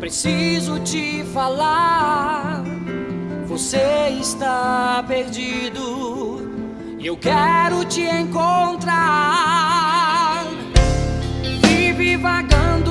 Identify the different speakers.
Speaker 1: Preciso te falar, você está perdido e eu quero te encontrar. Vive vagando